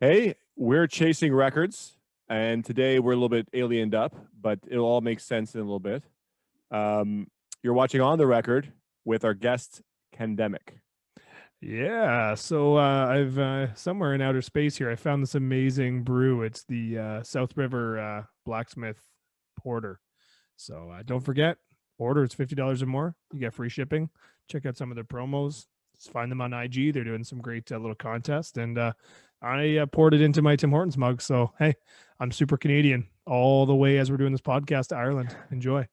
Hey, we're chasing records, and today we're a little bit aliened up, but it'll all make sense in a little bit. Um, you're watching On the Record with our guest, Kandemic. Yeah, so I've somewhere in outer space here, I found this amazing brew. It's the South River Blacksmith Porter. So don't forget, order it's $50 or more. You get free shipping. Check out some of their promos. Just find them on IG. They're doing some great little contest, and I poured it into my Tim Hortons mug. So hey, I'm super Canadian all the way as we're doing this podcast to Ireland. Enjoy.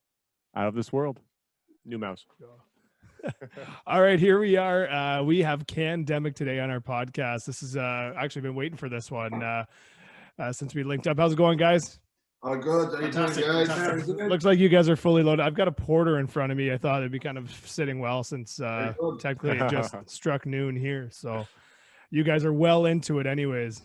Out of this world. New mouse. All right, here we are. We have Kandemic today on our podcast. This is actually been waiting for this one since we linked up. How's it going, guys? Oh, good. How you doing, guys? Looks like you guys are fully loaded. I've got a porter in front of me. I thought it'd be kind of sitting well since technically it just struck noon here. So you guys are well into it anyways.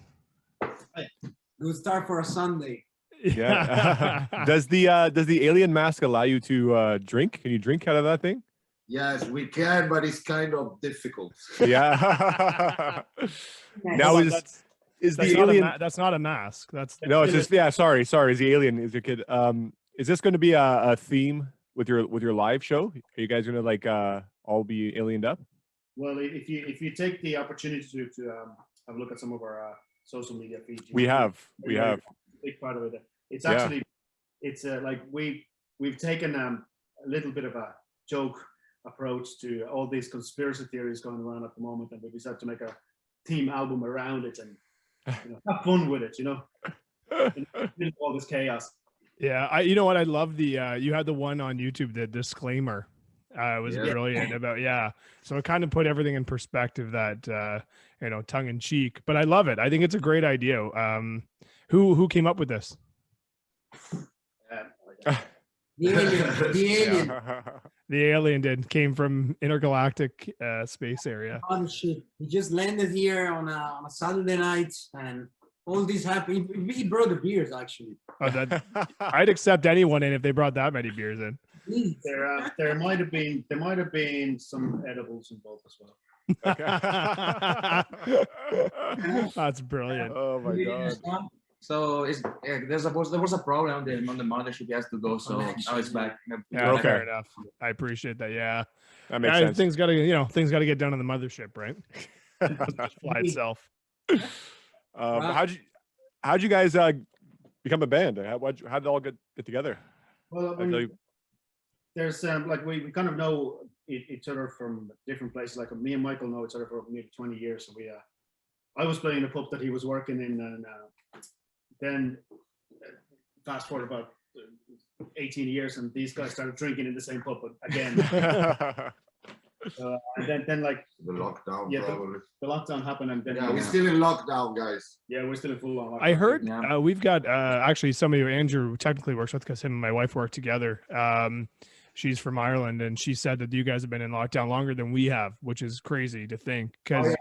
Good start for a Sunday. Yeah. Does the alien mask allow you to drink? Can you drink out of that thing? Yes, we can, but it's kind of difficult. Yeah. Now is That's the not alien? that's not a mask. That's No, it's just Sorry. Is the alien? Is your kid? Is this going to be a theme with your live show? Are you guys going to all be aliened up? Well, if you take the opportunity to have a look at some of our social media feeds, We have. A big part of it. It's actually like we've taken a little bit of a joke approach to all these conspiracy theories going around at the moment, and we decided to make a team album around it and have fun with it. All this chaos. Yeah, you know what? I love the you had the one on YouTube, the disclaimer. It was brilliant about So it kind of put everything in perspective that tongue in cheek. But I love it. I think it's a great idea. Who came up with this? The alien. The alien came from intergalactic space area. Oh shit! He just landed here on a Saturday night, and all this happened. He brought the beers actually. Oh, I'd accept anyone in if they brought that many beers in. There might have been some edibles involved as well. That's brilliant. Oh my god. So there was a problem on the mothership. He has to go, so now it's back. Yeah, Okay. fair enough. I appreciate that. Yeah, That makes sense. Things got to get done on the mothership, right? Just fly itself. How'd you guys become a band? How did it all get together? Well, there's we kind of know each other from different places. Like me and Michael know each other for maybe 20 years. So I was playing in a pub that he was working in, and then fast forward about 18 years, and these guys started drinking in the same pub again. And then like The lockdown, probably. the lockdown happened, and then We're still in lockdown, guys. we're still in full on lockdown. I heard Yeah. we've got actually somebody who Andrew technically works with, because him and my wife work together. She's from Ireland, and she said that you guys have been in lockdown longer than we have, which is crazy to think. Because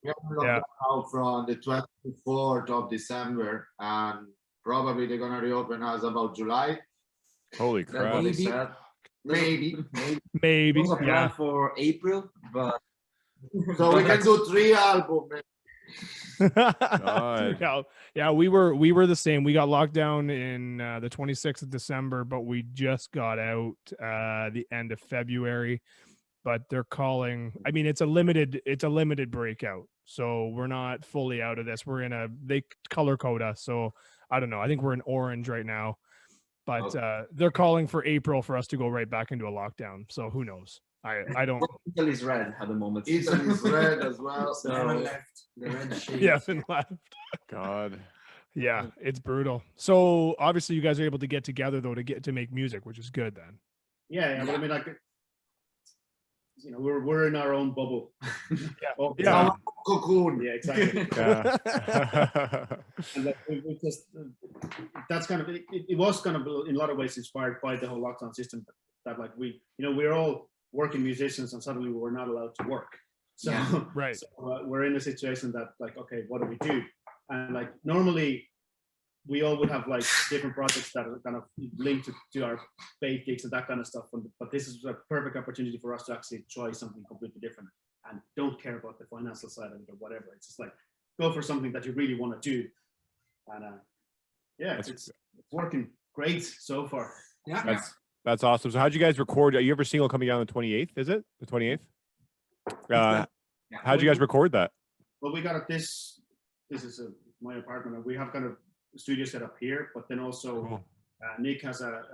We are lockdown from the 24th of December, and probably they're gonna reopen us about July. Holy That's crap! what they said. Maybe. maybe, There was a plan for April, but So we can do 3 albums. God. yeah, we were the same. We got locked down in the 26th of December, but we just got out the end of February. But they're calling. I mean, it's a limited breakout, so we're not fully out of this. They color code us, so I don't know. I think we're in orange right now, but they're calling for April for us to go right back into a lockdown. So who knows? I don't. Italy is red at the moment. Italy is red as well. Never So left. The red shade. Yeah, been left. God. Yeah, it's brutal. So obviously, you guys are able to get together though to make music, which is good then. Yeah, but I mean, we're in our own bubble. Yeah. Cocoon. Yeah, exactly. Yeah. And we just that's kind of it was kind of in a lot of ways inspired by the whole lockdown system that we're all working musicians, and suddenly we're not allowed to work. So Right. So, we're in a situation that okay, what do we do? And normally we all would have different projects that are kind of linked to our paid gigs and that kind of stuff. But this is a perfect opportunity for us to actually try something completely different and don't care about the financial side of it or whatever. It's just go for something that you really want to do. And yeah, it's working great so far. Yeah. That's awesome. So how'd you guys record? Are you ever single coming out on the 28th? Is it the 28th? How'd you guys record that? Well, we got it. This is my apartment. We have kind of a studio set up here, but then also Cool. Nick and Zara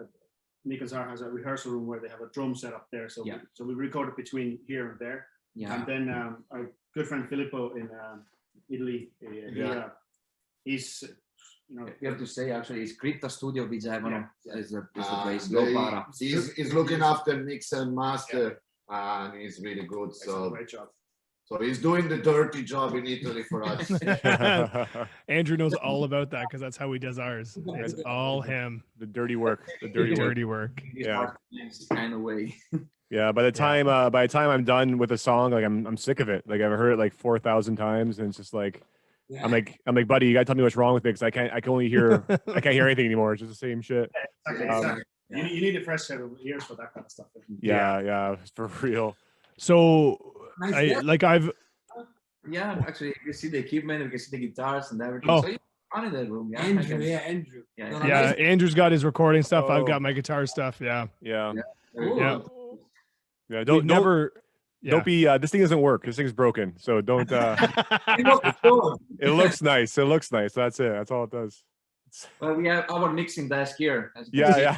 has a rehearsal room where they have a drum set up there. So so we record it between here and there. Yeah. And then our good friend Filippo in Italy, he's You have to say actually, it's Crypta Studio Vigevano is the place. He's looking after mix and master, and he's really good. So great job. So he's doing the dirty job in Italy for us. Andrew knows all about that because that's how he does ours. It's all him. The dirty work. The dirty work. Yeah. Kind of way. Yeah. By the time I'm done with a song, like I'm sick of it. Like I've heard it like 4,000 times, and it's just like I'm like, buddy, you gotta tell me what's wrong with it because I can't hear anything anymore. It's just the same shit. Exactly. You need a fresh set of ears for that kind of stuff. Yeah, for real. So actually, you can see the equipment, you can see the guitars and everything. Oh. So you're fun in that room. Yeah, Andrew. Yeah, Andrew's got his recording stuff. I've got my guitar stuff. Yeah. Don't be. This thing doesn't work. This thing's broken. So don't. It looks nice. It looks nice. That's it. That's all it does. Well, we have our mixing desk here. Yeah.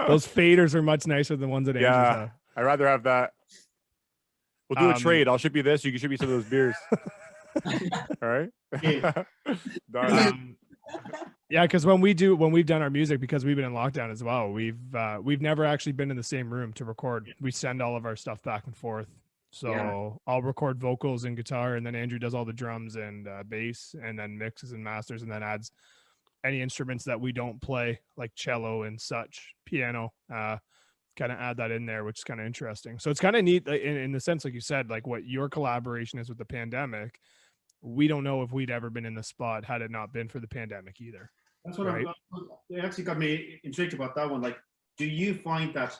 Those faders are much nicer than the ones that Andrew's have. I'd rather have that. We'll do a trade. I'll ship you this. You can ship me some of those beers. All right. Yeah, because when we've done our music, because we've been in lockdown as well, we've never actually been in the same room to record. We send all of our stuff back and forth. So I'll record vocals and guitar, and then Andrew does all the drums and bass, and then mixes and masters, and then adds any instruments that we don't play, like cello and such, piano. Kind of add that in there, which is kind of interesting. So it's kind of neat in the sense, like you said, like what your collaboration is with the pandemic. We don't know if we'd ever been in the spot had it not been for the pandemic either. That's what it actually got me intrigued about that one. Like, do you find that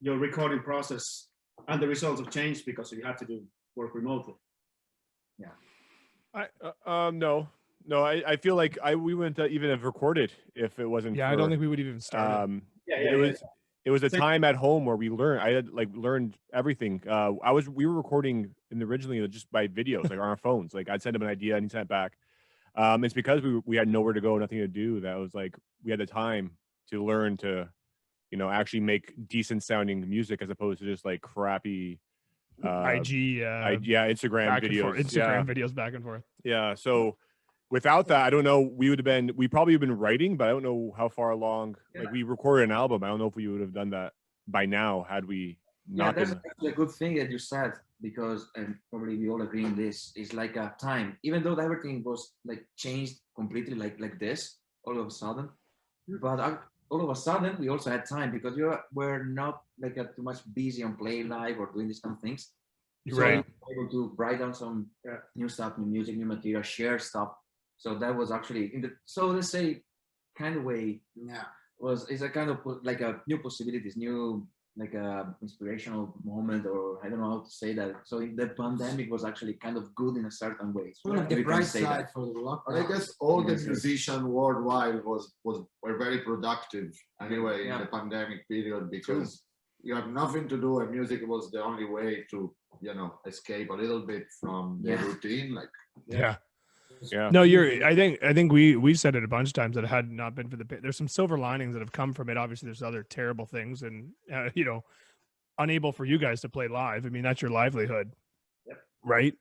your recording process and the results have changed because you had to do work remotely? No. I feel like we wouldn't even have recorded if it wasn't. I don't think we would even start. It was a time at home where we learned. I had learned everything. We were recording originally just by videos, like on our phones. Like I'd send him an idea and he sent it back. It's because we had nowhere to go, nothing to do. That was like we had the time to learn to, actually make decent sounding music as opposed to just like crappy Instagram videos. Videos back and forth. Yeah. So without that, I don't know. We probably have been writing, but I don't know how far along. Like we recorded an album. I don't know if we would have done that by now had we not. That's actually a good thing that you said, because and probably we all agree on this. Is like a time, even though everything was like changed completely, like this all of a sudden. But all of a sudden, we also had time because we're not like too much busy on playing live or doing these kind of things. You're so right. we were able to write down some new stuff, new music, new material, share stuff. So that was actually let's say kind of way it's a kind of like a new possibilities, new like a inspirational moment, or I don't know how to say that. So the pandemic was actually kind of good in a certain way. It's one of the bright side for the lockdown. I guess all the musicians worldwide were very productive anyway in the pandemic period because you have nothing to do and music was the only way to escape a little bit from the routine. Like No, I think we've said it a bunch of times that it had not been for there's some silver linings that have come from it. Obviously there's other terrible things and unable for you guys to play live. I mean, that's your livelihood. Right.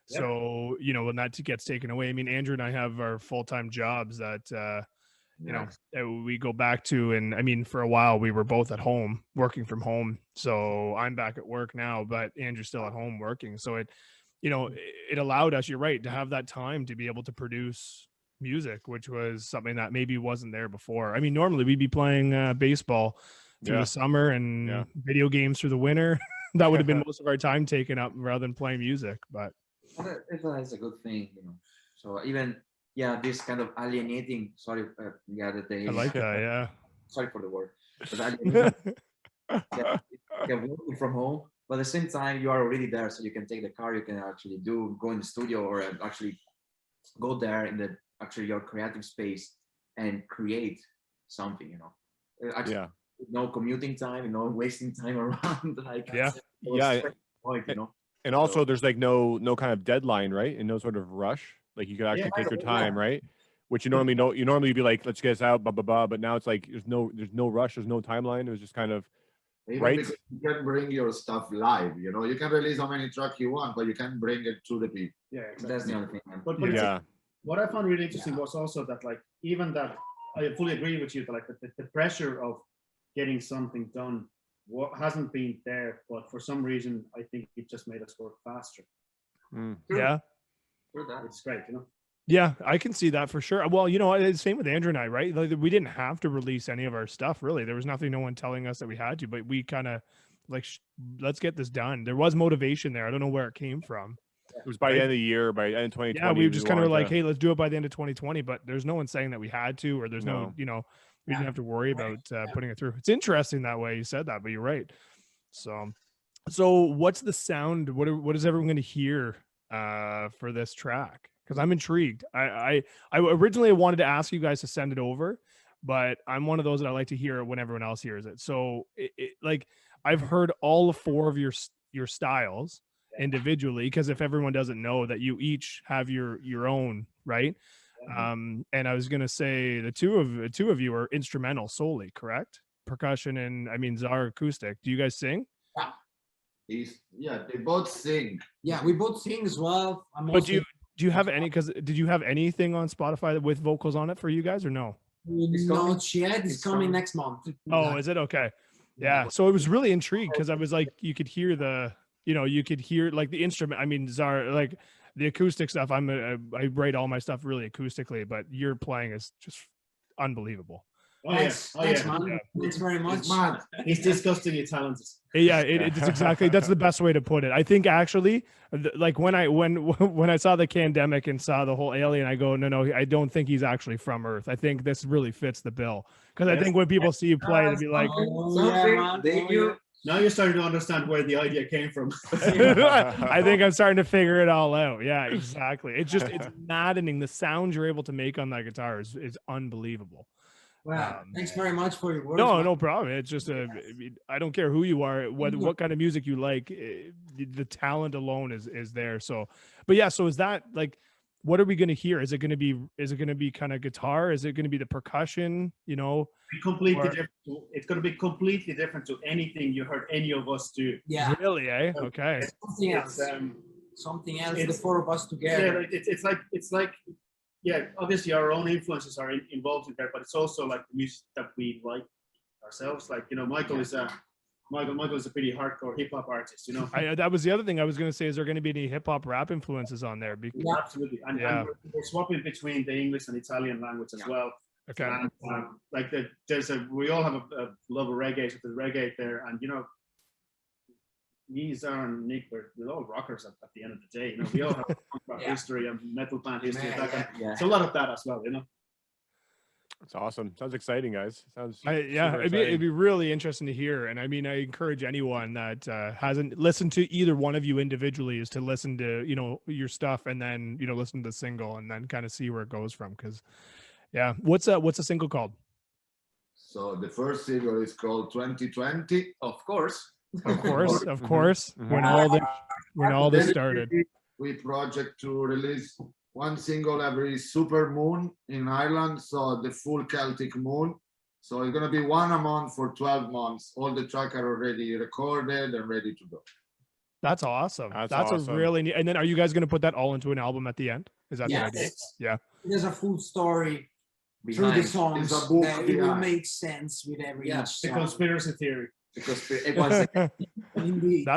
Yep. So, when that gets taken away, I mean, Andrew and I have our full-time jobs that we go back to, and I mean, for a while we were both at home working from home. So I'm back at work now, but Andrew's still at home working. So it allowed us, you're right, to have that time to be able to produce music, which was something that maybe wasn't there before. I mean, normally we'd be playing baseball through the summer and video games through the winter. That would have been most of our time taken up rather than playing music. But it's a good thing, So even this kind of alienating. Sorry, that they. I like that. Yeah. Sorry for the word. But working from home. but at the same time you are already there, so you can take the car, you can actually go in the studio, or actually go there in the actually your creative space and create something, you know. Actually, Yeah. no commuting time, no wasting time around, like Yeah. it was Yeah. straight point, you know. And also, there's like no kind of deadline, right? And no sort of rush. Like you could actually take your time, right? Which you normally don't. You normally be like, let's get this out, blah blah blah. But now it's like there's no rush, there's no timeline. It was just kind of Even right. because you can bring your stuff live, you know, you can release how many tracks you want, but you can bring it to the people. Yeah, exactly. That's the only thing, man. But Yeah. what I found really interesting was also that, like, even that, I fully agree with you that, like, the pressure of getting something done hasn't been there, but for some reason I think it just made us work faster. Yeah. It's great, you know. Yeah, I can see that for sure. Well, you know, it's same with Andrew and I, right? Like, we didn't have to release any of our stuff, really. There was nothing, no one telling us that we had to, but we kind of like, let's get this done. There was motivation there. I don't know where it came from. It was by the end of the year, by the end of 2020. Yeah, we just kind of wanted like, to- hey, let's do it by the end of 2020. But there's no one saying that we had to, or there's no, No. you know, we didn't have to worry about putting it through. It's interesting that way you said that, but you're right. So what's the sound? What is everyone going to hear for this track? Because I'm intrigued. I originally wanted to ask you guys to send it over, but I'm one of those that I like to hear it when everyone else hears it. So like I've heard all four of your styles individually, because if everyone doesn't know that you each have your own, right? And I was gonna say the two of you are instrumental solely, correct? Percussion and I mean Czar acoustic. Do you guys sing? They both sing. Yeah, we both sing as well. But do you have any? Because did you have anything on Spotify with vocals on it for you guys or no? Not yet. It's coming coming. next month. Oh, is it okay? Yeah. So I was really intrigued because I was like, you could hear you could hear like the instrument. I mean, Czar, like the acoustic stuff. I write all my stuff really acoustically, but your playing is just unbelievable. Oh Thanks, yeah, thanks, man. Thanks very much. It's mad. He's disgustingly talented. Yeah, it's exactly that's the best way to put it. I think actually, like when I saw the Kandemic and saw the whole alien, I go, no, I don't think he's actually from Earth. I think this really fits the bill because I think when people see you play, they'd be like, Now you're starting to understand where the idea came from. I think I'm starting to figure it all out. Yeah, exactly. It's maddening. The sound you're able to make on that guitar is unbelievable. Wow, thanks very much for your words. No problem. It's just I don't care who you are, what kind of music you like, the talent alone is there. So, but yeah, so is that like, what are we going to hear? Is it going to be kind of guitar? Is it going to be the percussion? You know, completely different. It's going to be completely different to anything you heard any of us do. Yeah. Really, eh? Okay. Something else. Something else. The It's- four of us together. Yeah, it's like, yeah, obviously our own influences are involved in there, but it's also like the music that we like ourselves. Like, you know, Michael is a pretty hardcore hip hop artist, you know. That was the other thing I was going to say. Is there going to be any hip hop rap influences on there? Because, Yeah, absolutely. And we're swapping between the English and Italian language as well. okay. And, like we all have a love of reggae, so there's reggae there, and you know, me, Zara, and Nick, we're all rockers at the end of the day. You know, we all have punk rock history and metal band history. Yeah. So a lot of that as well, you know. It's awesome. Sounds exciting, guys. Sounds It'd be really interesting to hear. And I mean, I encourage anyone that hasn't listened to either one of you individually is to listen to, you know, your stuff and then, you know, listen to the single and then kind of see where it goes from. Cause yeah. What's a single called? So the first single is called 2020. Of course. Of course. When all this started. We project to release one single every super moon in Ireland, so the full Celtic moon. So it's gonna be one a month for 12 months. All the tracks are already recorded and ready to go. That's awesome. That's awesome. a really neat. And then are you guys going to put that all into an album at the end? Is that the idea? Yeah. There's a full story through the songs. It's a book It will behind. make sense with every Yeah, each The song. conspiracy theory. Because it was Indeed.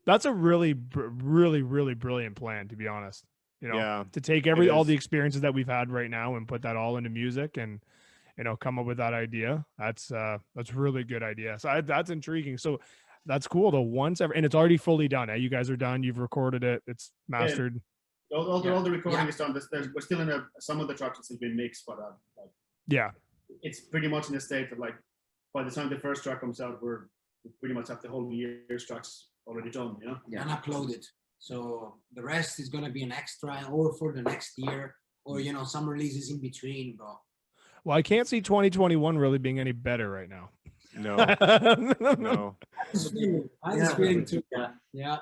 That's a really brilliant plan, to be honest. You know, Yeah, to take all the experiences that we've had right now and put that all into music and, you know, come up with that idea. That's really good idea. So that's intriguing. So that's cool though. And it's already fully done. You guys are done. You've recorded it. It's mastered. All the recording is done. We're still in some of the tracks have still been mixed, but Yeah. it's pretty much in a state that, like, by the time the first track comes out, we pretty much have the whole year's tracks already done, you know. Yeah. and uploaded. So the rest is gonna be an extra, or for the next year, or some releases in between. But Well, I can't see 2021 really being any better right now. No, no. I just feeling too. Yeah.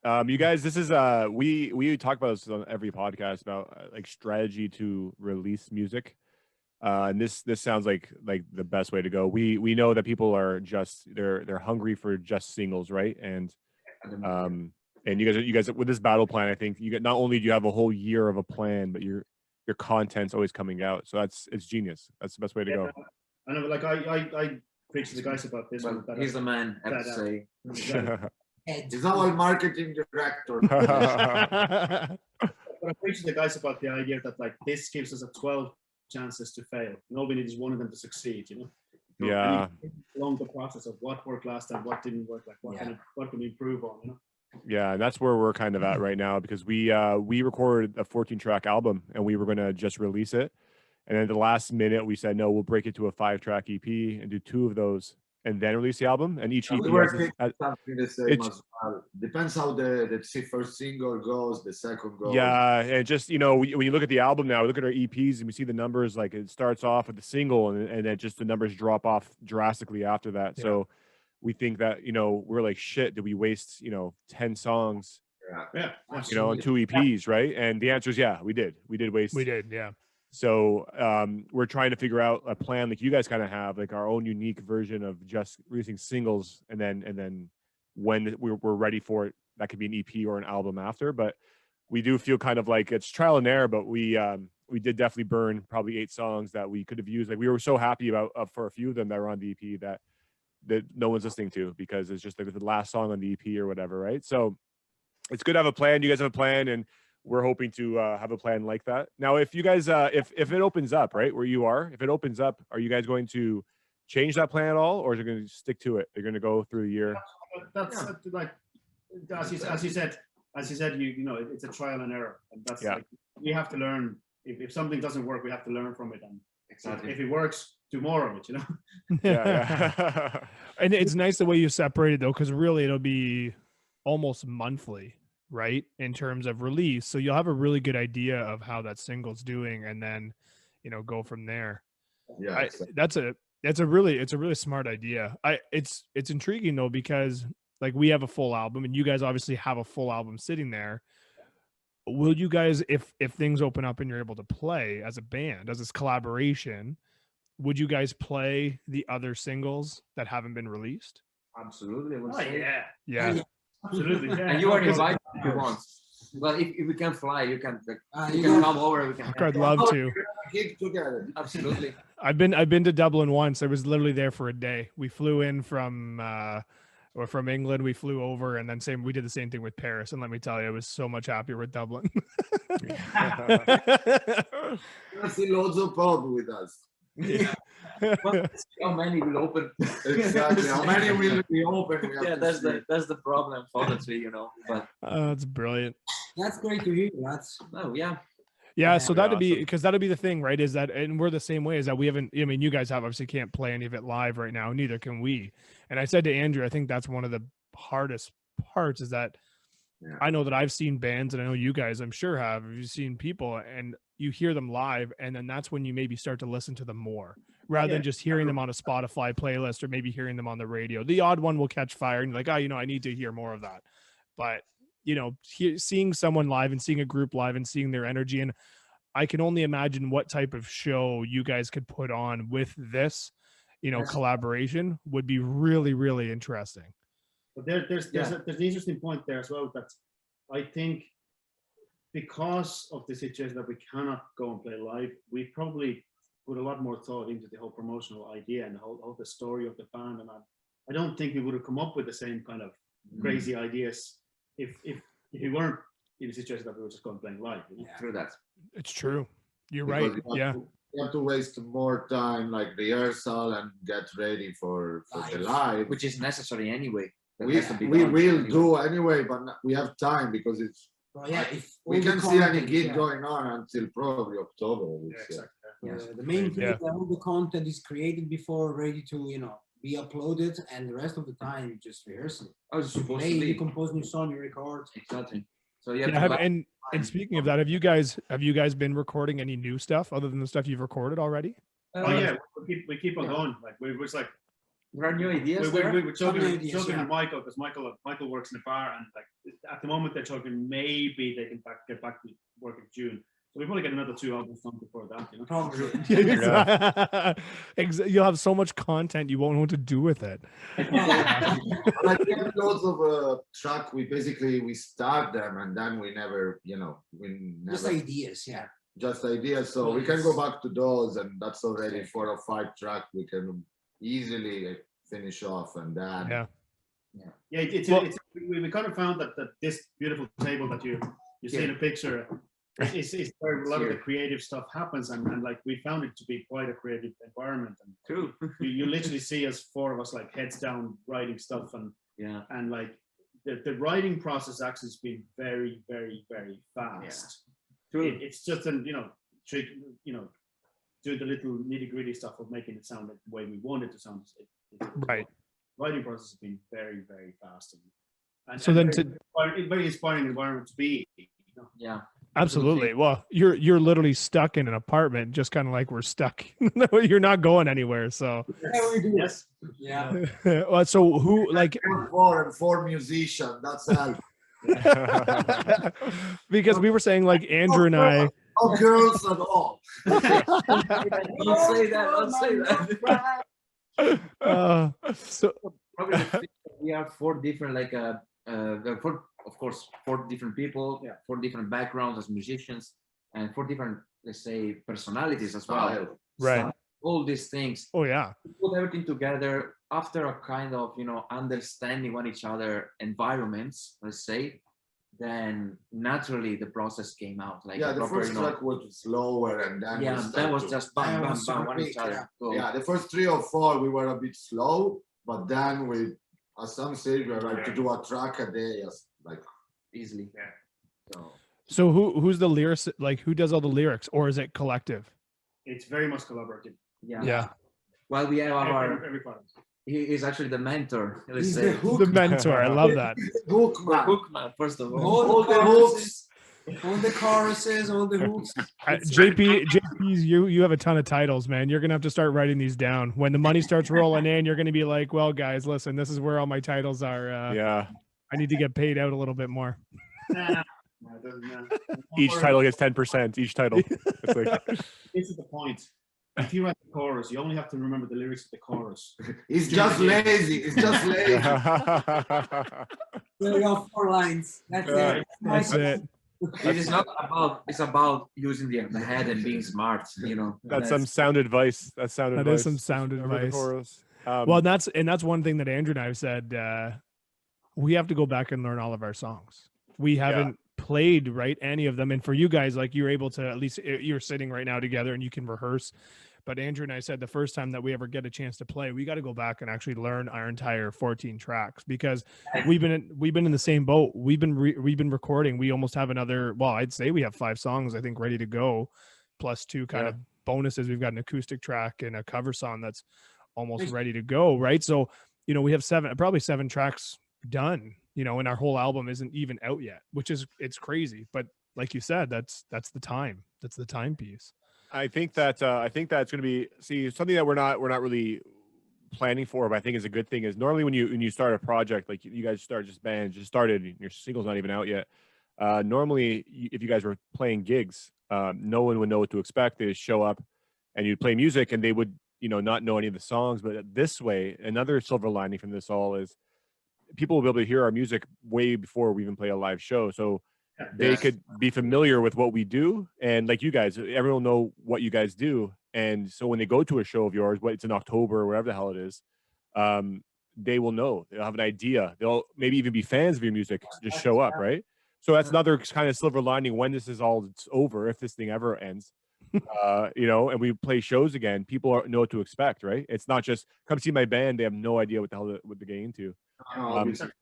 You guys, this is we talk about this on every podcast about like strategy to release music. And this sounds like the best way to go. We know that people are just they're hungry for just singles, right? And you guys with this battle plan, I think you get, not only do you have a whole year of a plan, but your content's always coming out. So it's genius. That's the best way to go. I know, like I preach to the guys about this. Well, he's the man, I have to say. He's our marketing director. But I preach to the guys about the idea that like this gives us a 12 chances to fail, and all we need is one of them to succeed. Yeah. Along the process of what worked last time, what didn't work, like what can we improve on. Yeah, and that's where we're kind of at right now, because we recorded a 14-track album and we were going to just release it, and then at the last minute we said no, we'll break it to a 5-track EP and do 2 of those and then release the album. And each EP has something the same as well. Depends how the first single goes, the second goes. Yeah, and just when you look at the album now, we look at our EPs and we see the numbers, like it starts off with the single and then just the numbers drop off drastically after that. Yeah. So we think that we're like, shit, did we waste 10 songs yeah on 2 EPs, right? And the answer is we did waste. We did, yeah. So we're trying to figure out a plan like you guys kind of have, like our own unique version of just releasing singles, and then when we're ready for it, that could be an EP or an album after. But we do feel kind of like it's trial and error, but we did definitely burn probably 8 songs that we could have used. Like we were so happy about for a few of them that were on the EP that no one's listening to, because it's just like the last song on the EP or whatever, right? So it's good to have a plan. You guys have a plan, and we're hoping to have a plan like that. Now, if you guys, if it opens up, right, where you are, if it opens up, are you guys going to change that plan at all, or is it going to stick to it? You're going to go through the year? That's like, as you said, it's a trial and error. And that's like, we have to learn. If something doesn't work, we have to learn from it. And exactly. If it works, do more of it, Yeah. And it's nice the way you separate it, though, because really it'll be almost monthly, right, in terms of release. So you'll have a really good idea of how that single's doing, and then go from there. Yeah, it's a really smart idea. It's intriguing though, because like we have a full album and you guys obviously have a full album sitting there. Will you guys, if things open up and you're able to play as a band, as this collaboration, would you guys play the other singles that haven't been released? Absolutely. Yeah. Absolutely. Yeah. And you are invited if you want. Well, if we can fly, you can come over. We can. I'd love to. Together. Absolutely. I've been to Dublin once. I was literally there for a day. We flew in from England. We flew over, and then we did the same thing with Paris. And let me tell you, I was so much happier with Dublin. You see loads of pub with us. Yeah. How many will open? Exactly. How many will be open? That's the problem, honestly, But it's brilliant. That's great to hear. Yeah, so that'd be, because that'll be the thing, right? Is that, and we're the same way, is that we haven't, you guys obviously can't play any of it live right now, neither can we. And I said to Andrew, I think that's one of the hardest parts, is that I know that I've seen bands, and I know you guys, I'm sure have, you've seen people, and you hear them live, and then that's when you maybe start to listen to them more, rather than just hearing them on a Spotify playlist, or maybe hearing them on the radio. The odd one will catch fire, and you're like, I need to hear more of that. But seeing someone live and seeing a group live and seeing their energy, and I can only imagine what type of show you guys could put on with this, collaboration would be really, really interesting. But there's an interesting point there as well, that I think because of the situation that we cannot go and play live, we probably put a lot more thought into the whole promotional idea and the story of the band, and I don't think we would have come up with the same kind of crazy ideas if we weren't in a situation that we were just going playing live. Through that. It's true. You're because right. You have to waste more time, like rehearsal, and get ready for the live, which is necessary anyway. We will do anyway, but we have time because it's. We can't see any gig going on until probably October. The main thing is that all the content is created before, ready to be uploaded, and the rest of the time you just rehearsing. I was supposed Play, to be you compose new song, you record. exactly. So you Yeah, have to and speaking of that, have you guys been recording any new stuff other than the stuff you've recorded already? Oh yeah, we keep on going. Like we was like there are new ideas we there. were talking Some ideas, to yeah. Michael, because Michael works in a bar, and like at the moment they're talking maybe they can get back to work in June. So we probably get another 2 albums done before that, you know. Probably. You'll have so much content you won't know what to do with it. Like we have loads of track. We start them and then we never, Just ideas, yeah. just ideas. So we can go back to those, and that's already 4 or 5 track we can easily finish off, and then Yeah, we kind of found that this beautiful table that you see in a picture is where a lot of the creative stuff happens, and like we found it to be quite a creative environment. And True. you literally see us 4 of us like heads down writing stuff, and like the writing process actually has been very, very, very fast. True. It's just do the little nitty gritty stuff of making it sound like the way we want it to sound. Right. Writing process has been very, very fast, and So then very inspiring environment to be. Yeah. Absolutely. Well, you're literally stuck in an apartment, just kind of like we're stuck. You're not going anywhere. So Yeah, we do. Yes. Yeah. well, so who like 4 musicians. That's all. because we were saying like Andrew and I No girls at all. Don't say that. Don't say that. so Probably the thing that we are 4 different, like of course 4 different people, 4 different backgrounds as musicians, and 4 different, let's say, personalities as well. Right. So all these things. oh yeah. Put everything together after a kind of understanding one each other environments, let's say, then naturally the process came out like Yeah, a the proper, first track was slower, and then we that started was to- just bam, That bam, was bam, super one quick, each other. Go. Yeah, the first 3 or 4 we were a bit slow, but then we, at some stage, we were like to do a track a day, like Easily. Yeah. So who's the lyrics? Like who does all the lyrics, or is it collective? It's very much collaborative. Yeah. Well, we have our. Every part. He is actually the mentor. Let's He's say. the hook. The mentor. I love that. hook The man. hook man, first of all. All the choruses, all the choruses, all the hooks. JP's you have a ton of titles, man. You're gonna have to start writing these down. When the money starts rolling in, you're gonna be like, well, guys, listen, this is where all my titles are. Yeah. I need to get paid out a little bit more. Nah, it doesn't matter. Each title gets 10%. Each title. It's like, This is the point. If you write the chorus, you only have to remember the lyrics of the chorus. He's just lazy. He's just lazy. There we go, 4 lines. That's Yeah, it. That's it. It is not about. It's about using the head and being smart. That's some sound advice. That's sound That advice. is some sound Remember the advice. chorus. Well, that's one thing that Andrew and I have said. We have to go back and learn all of our songs. We haven't played any of them, and for you guys, like you're able to at least you're sitting right now together and you can rehearse. But Andrew and I said the first time that we ever get a chance to play, we got to go back and actually learn our entire 14 tracks because we've been in the same boat. We've been recording. We almost have another. Well, I'd say we have 5 songs I think ready to go, plus 2 kind of bonuses. We've got an acoustic track and a cover song that's almost ready to go. Right, so we have probably 7 tracks done. And our whole album isn't even out yet, which is it's crazy. But like you said, that's the time. That's the timepiece. I think that's going to be something that we're not really planning for, but I think is a good thing. Is normally when you start a project, like you guys just started, your single's not even out yet. Normally, if you guys were playing gigs, no one would know what to expect. They just show up, and you'd play music, and they would not know any of the songs. But this way, another silver lining from this all is people will be able to hear our music way before we even play a live show. So they could be familiar with what we do. And like you guys, everyone will know what you guys do. And so when they go to a show of yours, it's in October or wherever the hell it is, they will know. They'll have an idea. They'll maybe even be fans of your music, just show up, right? So that's another kind of silver lining when this is all over, if this thing ever ends. And we play shows again, people know what to expect, right? It's not just come see my band. They have no idea what the hell what they're getting into. Exactly.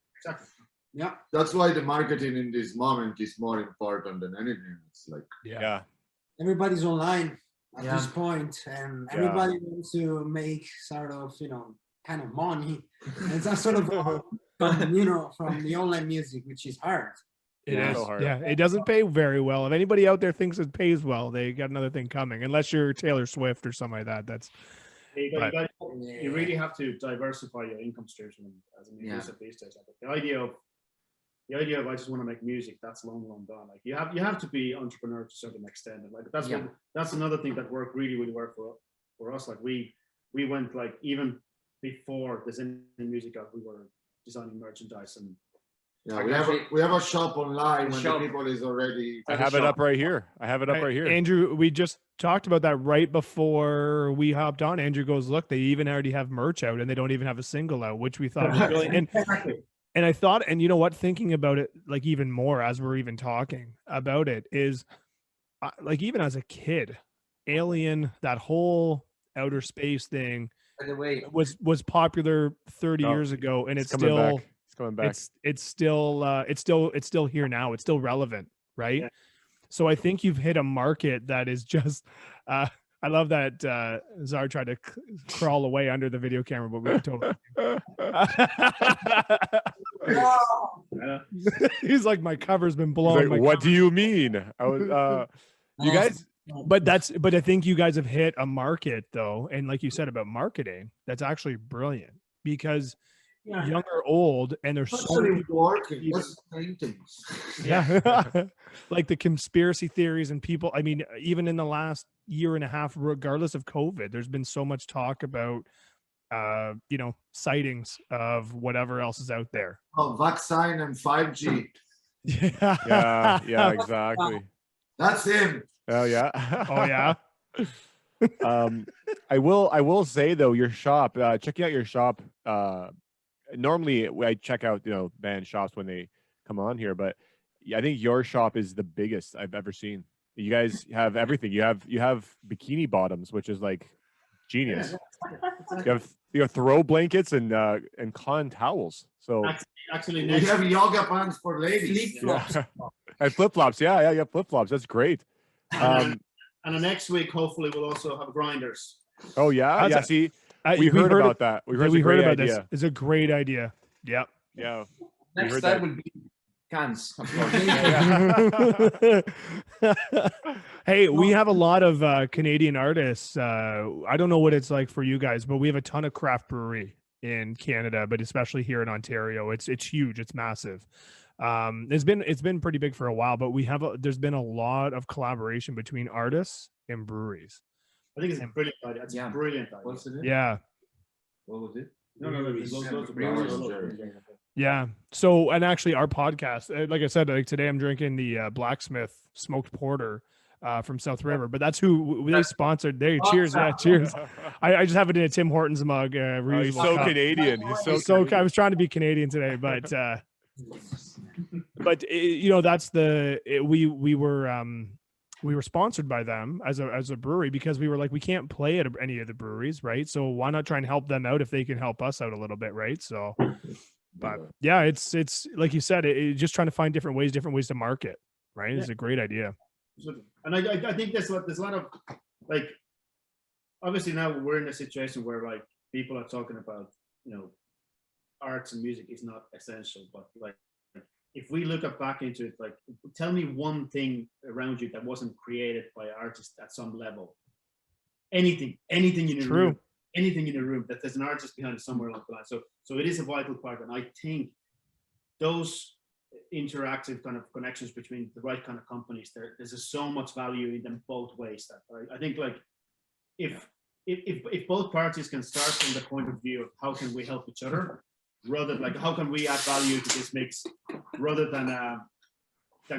Yeah. That's why the marketing in this moment is more important than anything. It's like Yeah. Everybody's online at Yeah. this point, and everybody wants to make sort of, kind of money. And it's sort of from, you know, from the online music, which is hard. It Yeah. is. So hard. Yeah, it doesn't pay very well. If anybody out there thinks it pays well, they got another thing coming. Unless you're Taylor Swift or something like that. That's You really have to diversify your income streams as a musician these days. Like the idea of I just want to make music, that's long gone. Like you have to be entrepreneur to a certain extent. And like that's another thing that worked really well for us. Like we went like even before there's any music out, we were designing merchandise and we have a shop online when the people is already. I have it up right here. Andrew, we just talked about that right before we hopped on. Andrew goes, look, they even already have merch out and they don't even have a single out, which we thought was brilliant. And I thought, and you know what, thinking about it, like even more as we're even talking about it is like, even as a kid, Alien, that whole outer space thing By the way, was popular 30 years ago. And it's coming still, back. It's coming back. it's still here now. It's still relevant. Right. Yeah. So I think you've hit a market that is just, I love that Czar tried to crawl away under the video camera, but we can totally. He's like, my cover's been blown. Like, what do you mean? I was, you guys. But I think you guys have hit a market though, and like you said about marketing, that's actually brilliant because young or old, and there's so many working. Yeah, like the conspiracy theories and people. I mean, even in the last year and a half, regardless of COVID, there's been so much talk about, you know, sightings of whatever else is out there. Oh, vaccine and 5G. Yeah, exactly. That's him. Oh yeah. Oh yeah. I will say though, your shop, checking out your shop. Normally I check out, you know, band shops when they come on here, but I think your shop is the biggest I've ever seen. You guys have everything. You have bikini bottoms, which is like genius. You have throw blankets and cotton towels. So actually we have yoga pants for ladies. Flip-flops. And flip-flops. Yeah, you have flip-flops. That's great. And the next week, hopefully, we'll also have grinders. Oh yeah, yeah. See, we heard about that. We heard about this. It's a great idea. Yep. Yeah. next time will be cans. Of course. Hey, we have a lot of Canadian artists. I don't know what it's like for you guys, but we have a ton of craft brewery in Canada, but especially here in Ontario. It's huge. It's massive. It's been pretty big for a while, but there's been a lot of collaboration between artists and breweries. I think it's a brilliant idea. It's a brilliant idea. What's it? Yeah. What was it? No. There's loads of breweries. Yeah. So, and actually our podcast, like I said, like today I'm drinking the Blacksmith smoked porter from South River, but that's who they sponsored. There, cheers. Yeah, cheers. I just have it in a Tim Hortons mug. He's so cup. Canadian. He's so I was trying to be Canadian today, but you know, that's we were sponsored by them as a brewery because we were like, we can't play at any of the breweries, right? So why not try and help them out if they can help us out a little bit, right? So, but yeah, it's like you said, just trying to find different ways to market, right? It's a great idea. And I think there's a lot of, like, obviously now we're in a situation where like people are talking about, you know, arts and music is not essential, but like if we look back into it, like tell me one thing around you that wasn't created by artists at some level. Anything in the room, anything in the room that there's an artist behind it somewhere along the line. So it is a vital part, and I think those interactive kind of connections between the right kind of companies, there's just so much value in them both ways. That I think like if both parties can start from the point of view of how can we help each other, rather like how can we add value to this mix, rather than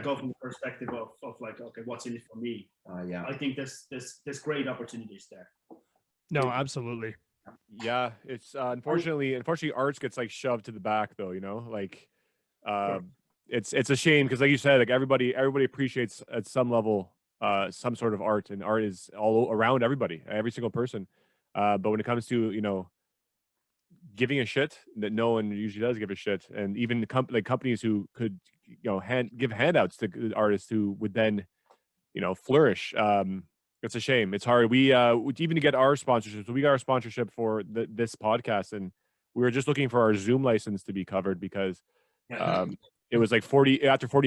go from the perspective of like, okay, what's in it for me? I think there's great opportunities there. No, absolutely. Yeah, it's unfortunately arts gets like shoved to the back though, you know, like it's a shame because like you said, like everybody appreciates at some level some sort of art, and art is all around everybody, every single person, but when it comes to, you know, giving a shit, that no one usually does give a shit, and even companies who could, you know, give handouts to artists who would then, you know, flourish, It's a shame. It's hard. We even to get our sponsorship. So we got our sponsorship for this podcast, and we were just looking for our Zoom license to be covered because it was like 40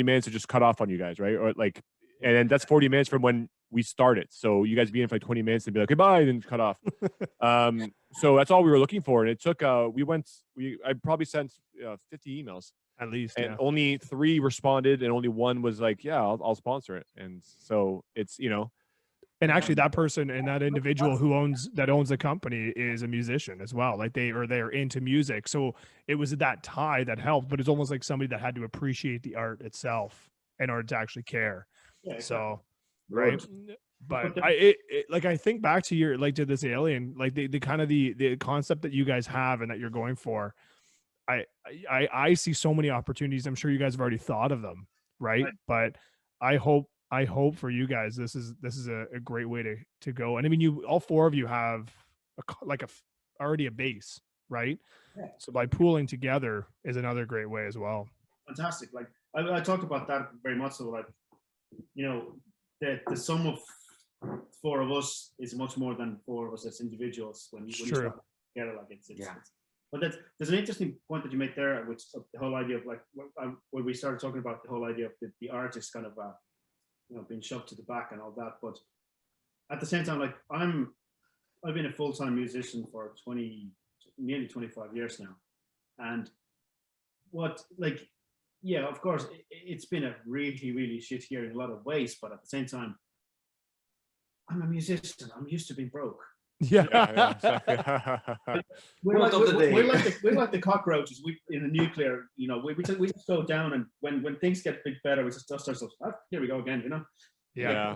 minutes to just cut off on you guys, right? Or like, and then that's 40 minutes from when we started. So you guys be in for like 20 minutes and be like, goodbye, and then cut off. So that's all we were looking for. And it took, I probably sent 50 emails At least, and yeah. only 3 responded and only 1 was like, yeah, I'll sponsor it. And so it's, And actually, that person and that individual who owns the company is a musician as well. Like they're into music. So it was that tie that helped, but it's almost like somebody that had to appreciate the art itself in order to actually care. Yeah, exactly. So, right. But I think back to to this alien, like the kind of the concept that you guys have and that you're going for. I see so many opportunities. I'm sure you guys have already thought of them, right? But I hope for you guys this is a great way to go. And I mean, all 4 of you have already a base, right? Yeah. So by pooling together is another great way as well. Fantastic. Like I talked about that very much. So like, the sum of 4 of us is much more than 4 of us as individuals when you start together. Like it's but there's an interesting point that you made there, which the whole idea of like when we started talking about the whole idea of the artist kind of being shoved to the back and all that. But at the same time, like I've been a full-time musician for nearly 25 years now, and of course it's been a really, really shit year in a lot of ways, but at the same time, I'm a musician. I'm used to being broke. Yeah. We're like the cockroaches. In the nuclear, we just go down, and when things get a bit better, we just dust ourselves. Here we go again, Yeah.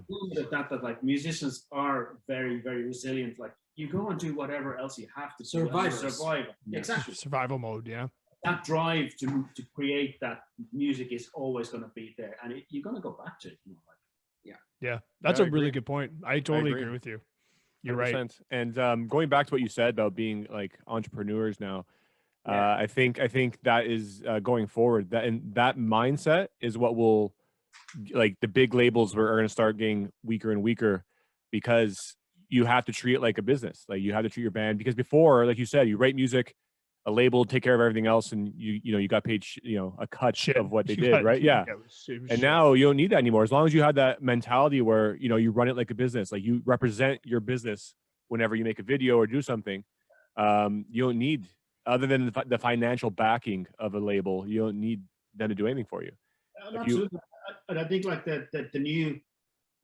That like musicians are very, very resilient. Like you go and do whatever else you have to survive. Yeah. Exactly. Survival mode. Yeah. That drive to create that music is always going to be there, and you're going to go back to it. Yeah. That's a really good point. I totally agree with you. You're 100%. Right. And going back to what you said about being like entrepreneurs now, I think that is going forward. That mindset is what will, like, the big labels are going to start getting weaker and weaker, because you have to treat it like a business. Like you have to treat your band, because before, like you said, you write music, a label take care of everything else, and you got paid a cut of what they did, right? Yeah. And now you don't need that anymore. As long as you have that mentality where you run it like a business, like you represent your business whenever you make a video or do something. You don't need, other than the financial backing of a label, you don't need them to do anything for you. Absolutely. And I think like the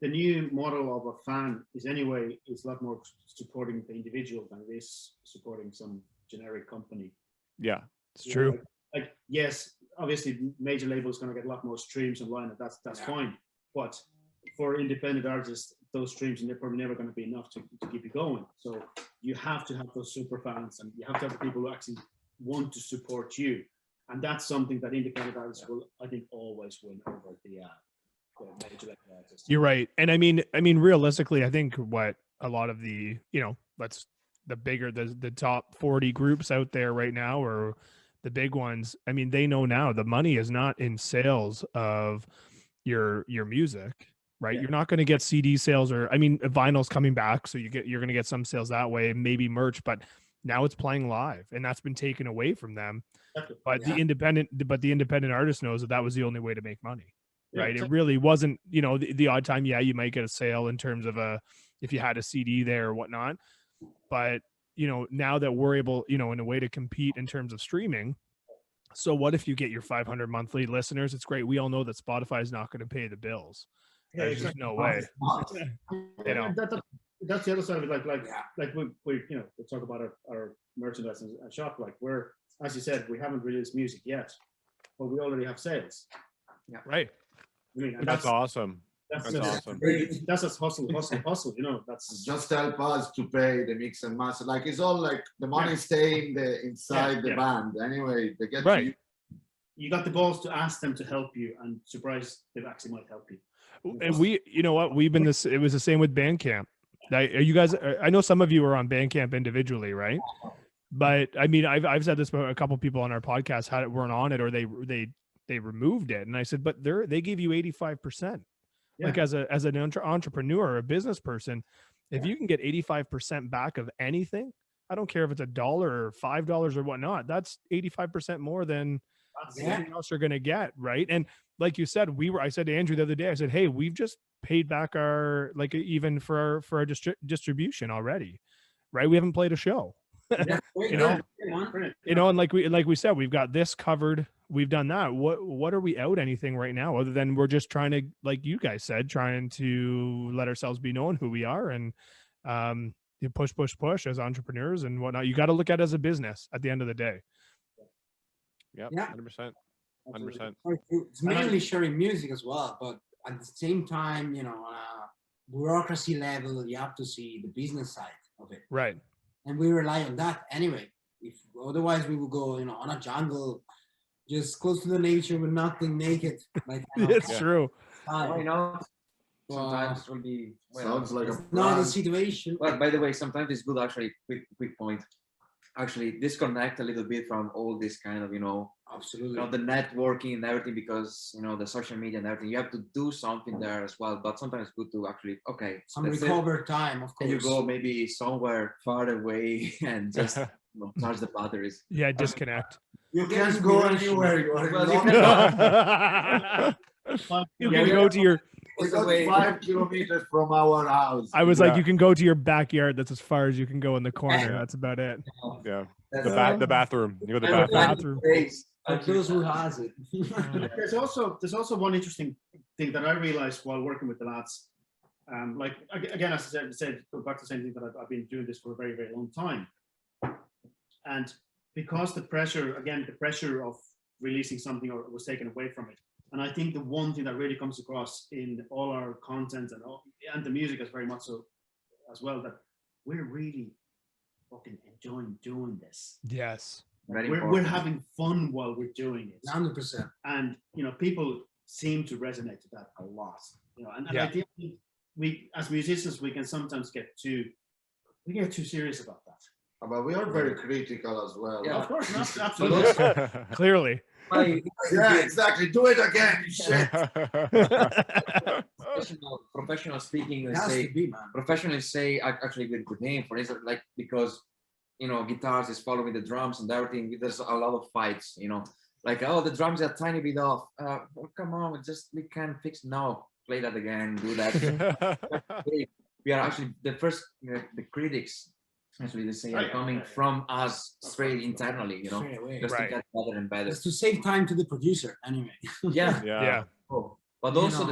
new model of a fan is a lot more supporting the individual than it is supporting some generic company. Yeah, it's true. Like yes, obviously major labels going to get a lot more streams online, and that's fine. But for independent artists, those streams are probably never going to be enough to keep you going. So you have to have those super fans, and you have to have the people who actually want to support you. And that's something that independent artists will, I think, always win over the major label artists. You're right. And I mean, realistically, I think what a lot of the, the top 40 groups out there right now, or the big ones, I mean, they know now the money is not in sales of your music, right? Yeah. You're not going to get CD sales, or vinyl's coming back, so you're going to get some sales that way, maybe merch, but now it's playing live, and that's been taken away from them. But the independent artist knows that was the only way to make money, right? It really wasn't, the odd time, you might get a sale in terms of if you had a CD there or whatnot. But, now that we're able, in a way to compete in terms of streaming. So what if you get your 500 monthly listeners? It's great. We all know that Spotify is not going to pay the bills. There's just no way. That's the other side of it. Like we we'll talk about our merchandise and shop. Like we're, as you said, we haven't released music yet, but we already have sales. Yeah. Right. I mean, that's awesome. That's awesome. That's just hustle. That's just help us to pay the mix and master. Like it's all like the money staying inside the band. Anyway, they get right. You got the balls to ask them to help you, and surprise, they actually might help you. And we've been this. It was the same with Bandcamp. Are you guys? I know some of you are on Bandcamp individually, right? But I mean, I've said this about a couple people on our podcast weren't on it, or they removed it, and I said, but they gave you 85%. Like as an entrepreneur or a business person, if you can get 85% back of anything, I don't care if it's $1 or $5 or whatnot, that's 85% more than anything else you're going to get. Right. And like you said, I said to Andrew the other day, I said, hey, we've just paid back our, like, even for our distribution already. Right. We haven't played a show. you know, and like we said, we've got this covered. We've done that. What are we out anything right now other than we're just trying to, like you guys said, trying to let ourselves be known who we are and you push as entrepreneurs and whatnot. You got to look at it as a business at the end of the day. Yep, Yeah. 100%. 100%. It's mainly sharing music as well, but at the same time, you know, on a bureaucracy level, you have to see the business side of it. Right. And we rely on that anyway. If otherwise we would go, you know, on a jungle, just close to the nature with nothing, naked. Like it's true. You know, sometimes it will be Sounds like a not plan. the situation. Well, by the way, sometimes it's good actually. Quick point. Actually, disconnect a little bit from all this kind of, you know, Absolutely. the networking and everything, because you know the social media and everything. You have to do something there as well. But sometimes it's good to actually some recover time, of course. And you go maybe somewhere far away and just charge the batteries. Yeah, disconnect. You can't go anywhere. You are Well, in you London. You can go to your. It's not 5 kilometers from our house. I was like, you can go to your backyard. That's as far as you can go in the corner. That's about it. Yeah. The bathroom. You go to the bathroom. For those who has it. There's also one interesting thing that I realized while working with the lads. Like again, as I said, go back to the same thing that I've been doing this for a very, very long time. And because the pressure of releasing something or was taken away from it. And I think the one thing that really comes across in all our content and the music is very much so as well, that we're really fucking enjoying doing this. Yes. We're having fun while we're doing it. 100%. And you know, people seem to resonate to that a lot. You know, and I think we as musicians we can sometimes get too serious about that. But we are very critical as well. Yeah, of course, absolutely. Clearly. Yeah, exactly. Do it again. Shit. Professional speaking, It has say to be, man. professionally say actually with good name for instance, like because you know guitars is following the drums and everything. There's a lot of fights, you know, like oh the drums are a tiny bit off. Oh, come on, we can fix no. Play that again, do that. We are actually the first, the critics. Actually, they say are coming from us straight internally, you know, just to get better and better. Just to save time to the producer, anyway. Yeah. Oh, but also in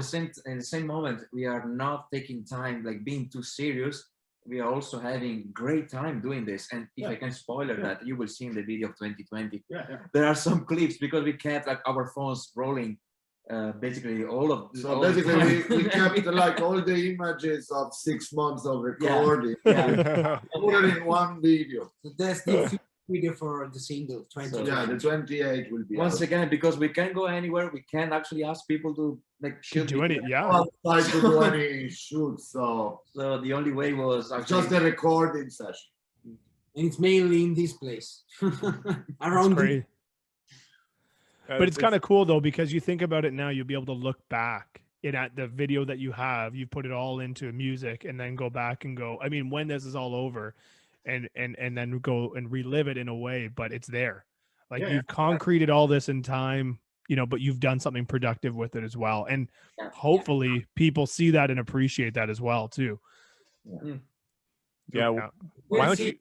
the same moment, we are not taking time, like being too serious. We are also having great time doing this. And if I can spoiler that, you will see in the video of 2020. There are some clips because we kept like our phones rolling. Basically all of basically we kept like all the images of 6 months of recording. Put it in one video. So that's the video for the single 20. The 28 will be once again because we can't go anywhere. We can't actually ask people to like shoot do any outside to do any shoots. So the only way was actually just the recording session. And it's mainly in this place. Around but it's kind of cool though, because you think about it now, you'll be able to look back at the video that you put it all into music and then go back and go, I mean, when this is all over and then go and relive it in a way, but it's there. Like you've concreted all this in time, you know, but you've done something productive with it as well. And hopefully people see that and appreciate that as well too. Yeah. Why don't you?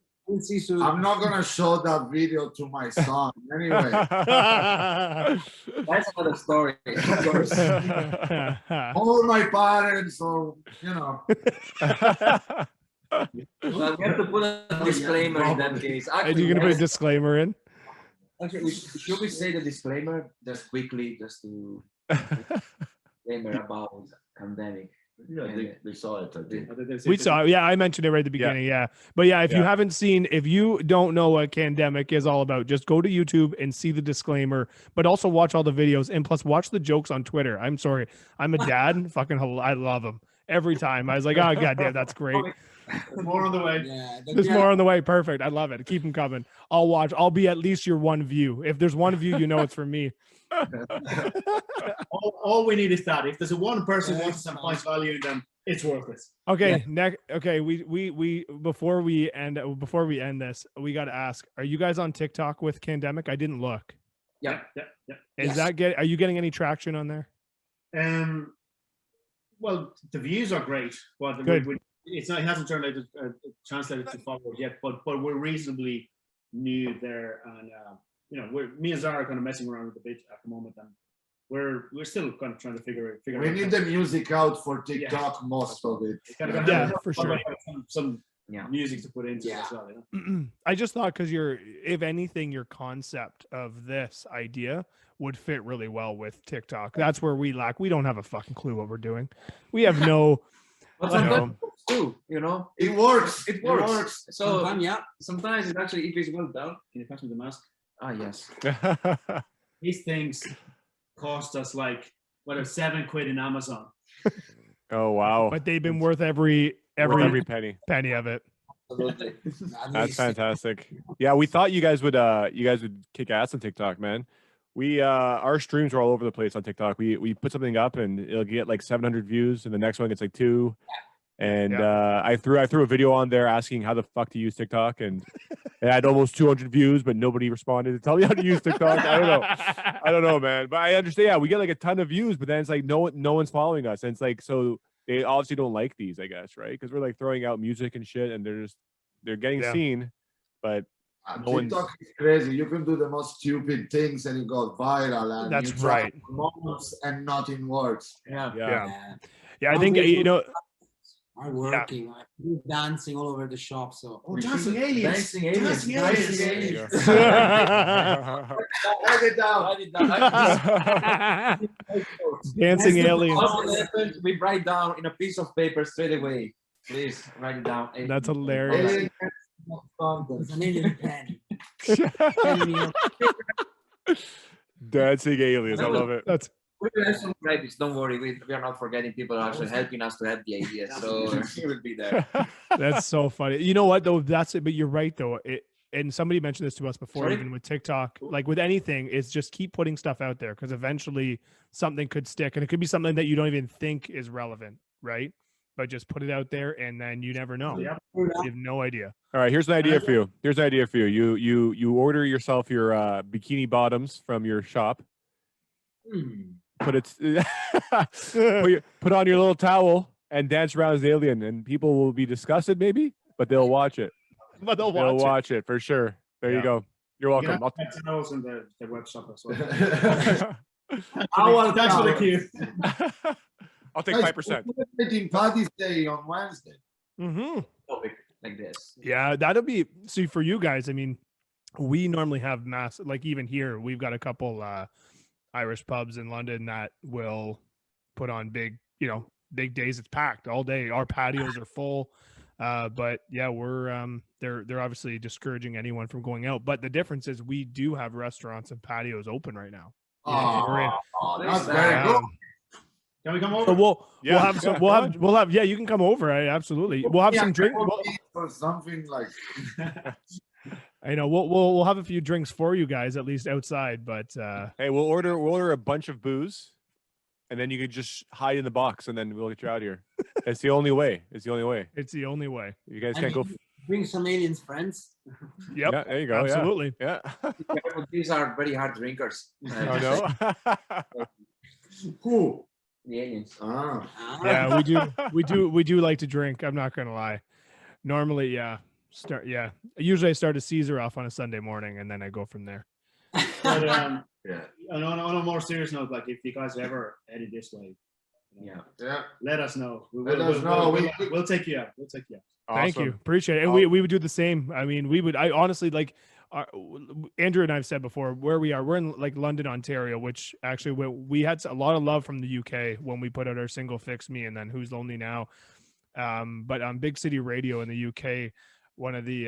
I'm not gonna show that video to my son anyway. That's another story. Of course. All my parents, so you know. Well, we have to put a disclaimer in that case. Actually, you're gonna put a disclaimer in? Actually, should we say the disclaimer just quickly, just to disclaimer about Kandemic? Yeah, they saw it. I think. We saw it. Yeah, I mentioned it right at the beginning. Yeah. But yeah, if you haven't seen, if you don't know what Kandemic is all about, just go to YouTube and see the disclaimer, but also watch all the videos and plus watch the jokes on Twitter. I'm sorry. I'm a dad. I love them every time. I was like, oh, goddamn, that's great. More on the way. Yeah, there's more on the way. Perfect. I love it. Keep them coming. I'll watch. I'll be at least your one view. If there's one view, you know it's for me. all we need is that. If there's a one person who wants some points value in them, it's worth it. Okay, next. Okay, we before we end this, we got to ask: are you guys on TikTok with Kandemic? I didn't look. Yeah. Is that are you getting any traction on there? Well, the views are great, but it hasn't turned out translated to followers yet. But we're reasonably new there, and me and Zara are kind of messing around with the bit at the moment, and we're still kind of trying to figure We out. need the music out for TikTok, most of it. Yeah, for sure. Some music to put into it as well. I just thought because if anything, your concept of this idea would fit really well with TikTok. That's where we lack. We don't have a fucking clue what we're doing. We have no. But sometimes too, It works. It works. So sometimes it actually, if it's well done. Can you pass me the mask? Ah, yes. These things cost us like £7 in Amazon. Oh wow! But they've been worth every penny. penny of it. Absolutely. That's fantastic. Yeah, we thought you guys would kick ass on TikTok, man. We our streams are all over the place on TikTok. We put something up and it'll get like 700 views, and the next one gets like 2. And I threw a video on there asking how the fuck to use TikTok, and it had almost 200 views, but nobody responded to tell me how to use TikTok. I don't know, man. But I understand. Yeah, we get like a ton of views, but then it's like no one's following us, and it's like so they obviously don't like these, I guess, right? Because we're like throwing out music and shit, and they're getting seen, but TikTok is crazy. You can do the most stupid things and you go viral. And that's you try right. moments and not in words. Yeah. I think are working, dancing all over the shop. So dancing aliens. Write it down. Dancing aliens. We write down in a piece of paper straight away. Please write it down. That's hilarious. It's an alien pen. Dancing aliens. I love it. That's We will have some credits. Don't worry. We are not forgetting. People are actually helping us to have the idea. So he will be there. That's so funny. You know what though? That's it. But you're right though. And somebody mentioned this to us before, Sorry? even with TikTok, like with anything, is just keep putting stuff out there because eventually something could stick, and it could be something that you don't even think is relevant, right? But just put it out there, and then you never know. You have no idea. All right, here's an idea for you. You order yourself your bikini bottoms from your shop. Put on your little towel and dance around as the alien, and people will be disgusted maybe, but they'll watch it. But they'll watch it for sure. There you go. You're welcome. I'll take those in the web shop as well. Thanks for the cue. I'll take 5%. We're celebrating Paddy's Day on Wednesday. Topic like this. Yeah, that'll be for you guys. I mean, we normally have like even here, we've got a couple Irish pubs in London that will put on big days. It's packed all day. Our patios are full. But yeah, we're they're obviously discouraging anyone from going out. But the difference is we do have restaurants and patios open right now. That's very good. Can we come over? So we'll have you can come over. Absolutely. We'll have some drink or something like. I know we'll have a few drinks for you guys at least outside, but hey, we'll order a bunch of booze, and then you can just hide in the box, and then we'll get you out of here. It's the only way. It's the only way. You guys can't go. Bring some aliens friends. Yep. Yeah, there you go. Absolutely. Yeah. These are very hard drinkers. Oh no. Who? The aliens. Yeah, we do like to drink. I'm not gonna lie. Normally, usually I start a Caesar off on a Sunday morning, and then I go from there. But on a more serious note, like if you guys ever headed this way, let us know. We'll take you out. Awesome. Thank you, appreciate it. And we would do the same. I mean, I honestly like. Andrew and I have said before where we are. We're in like London, Ontario, which actually we had a lot of love from the UK when we put out our single "Fix Me" and then "Who's Lonely Now." But on Big City Radio in the UK, one of the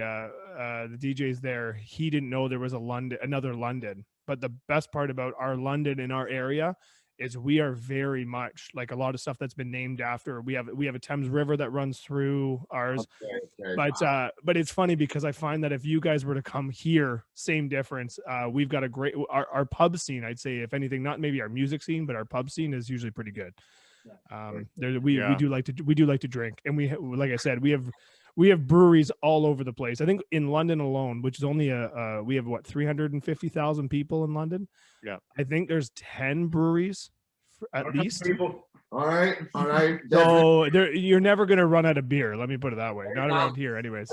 DJs there, he didn't know there was another London. But the best part about our London in our area is we are very much like a lot of stuff that's been named after. We have a Thames River that runs through ours. But it's funny because I find that if you guys were to come here, same difference. We've got a great our pub scene. I'd say if anything, not maybe our music scene, but our pub scene is usually pretty good. We do like to drink, and like I said, we have breweries all over the place. I think in London alone, which is only we have what 350,000 people in London. Yeah, I think there's 10 breweries at least. All right. So you're never gonna run out of beer. Let me put it that way. Not around here, anyways.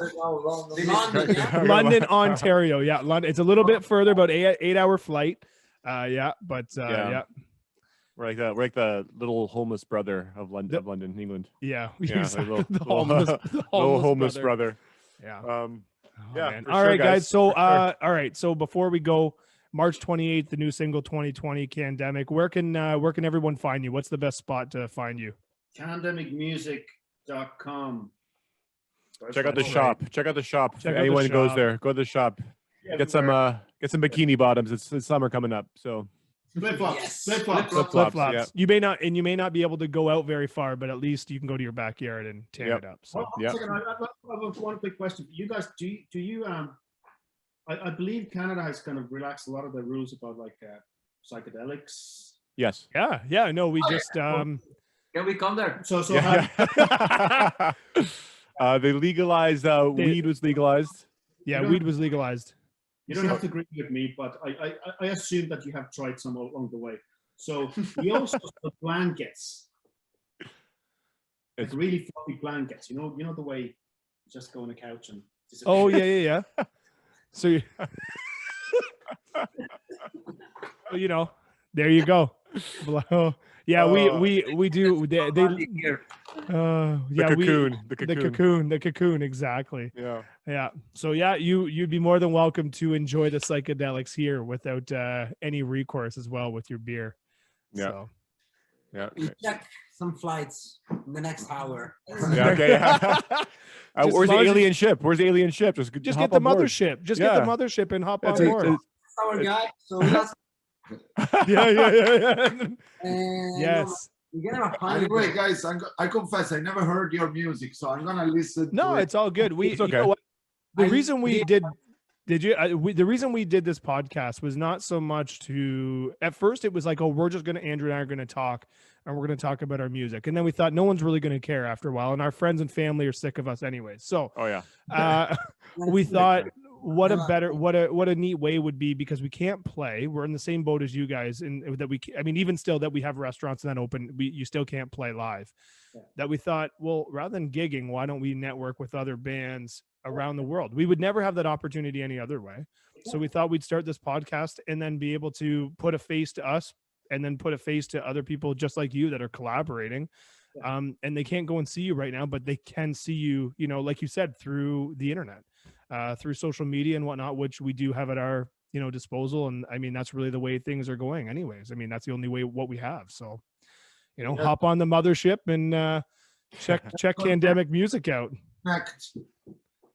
London, Ontario. Yeah, London. It's a little bit further, about 8-hour flight. Yeah. We're like the little homeless brother of London, England. Yeah, the little homeless brother. Yeah. Yeah. All right, guys. So, all right. So before we go, March 28th, the new single 2020, Kandemic. Where can everyone find you? What's the best spot to find you? Kandemicmusic.com. Check out the shop. Check out the shop. If anyone goes there, go to the shop. Get some bikini bottoms. It's summer coming up, so. Flip-flops. Yeah. You may not be able to go out very far, but at least you can go to your backyard and tan it up. So I have one quick question. You guys, do you I believe Canada has kind of relaxed a lot of the rules about like psychedelics. Yes. Yeah. No, we just Can we come there? So they legalized weed was legalized. Yeah, weed was legalized. You don't have to agree with me, but I assume that you have tried some along the way. So we also have blankets, like really fluffy blankets. You know the way you just go on a couch and. Oh yeah. So there you go. Yeah, we do. The cocoon, exactly. Yeah. So yeah, you'd be more than welcome to enjoy the psychedelics here without any recourse as well with your beer. Yeah. So. Yeah. We check some flights in the next hour. Yeah. Okay. Where's the alien ship? Just get the mothership. Just get the mothership and hop on board. That's our guy. So that's. Yeah. Yes. Anyway, guys, I confess I never heard your music, so I'm gonna listen. No, it's all good. It's okay. You know what? The reason we did the reason we did this podcast was not so much to. At first, it was like, oh, Andrew and I are gonna talk, and we're gonna talk about our music, and then we thought no one's really gonna care after a while, and our friends and family are sick of us anyway. So, we thought. What a neat way would be, because we can't play. We're in the same boat as you guys, and that even still that we have restaurants that open, you still can't play live. Yeah. That we thought, well, rather than gigging, why don't we network with other bands around the world? We would never have that opportunity any other way. So we thought we'd start this podcast and then be able to put a face to us, and then put a face to other people just like you that are collaborating. And they can't go and see you right now, but they can see you, like you said, through the internet. Through social media and whatnot, which we do have at our disposal, and I mean that's really the way things are going anyways. I mean that's the only way what we have. So hop on the mothership and check Kandemic music out.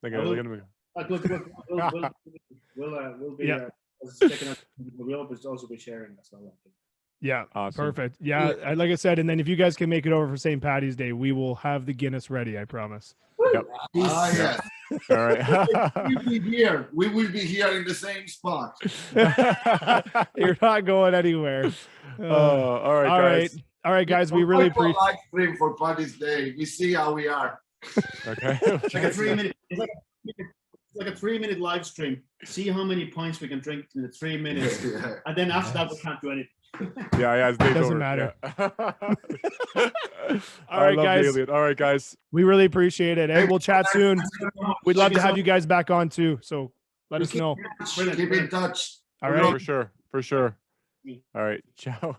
We'll also be sharing as well. Yeah, awesome. Perfect. Yeah, like I said, and then if you guys can make it over for St. Patty's Day, we will have the Guinness ready. I promise. Yep. Yes. All right. We will be here in the same spot. You're not going anywhere. All right, guys. All right, guys. We really appreciate live stream for Patty's Day. We see how we are. Okay. Like a 3-minute. It's like a 3-minute live stream. See how many pints we can drink in the 3 minutes, and then after that we can't do anything. It doesn't matter. All right, guys. All right, guys. We really appreciate it, and we'll chat soon. We'd love to have you guys back on too. So let us know. Keep in touch. All right, for sure. All right, ciao.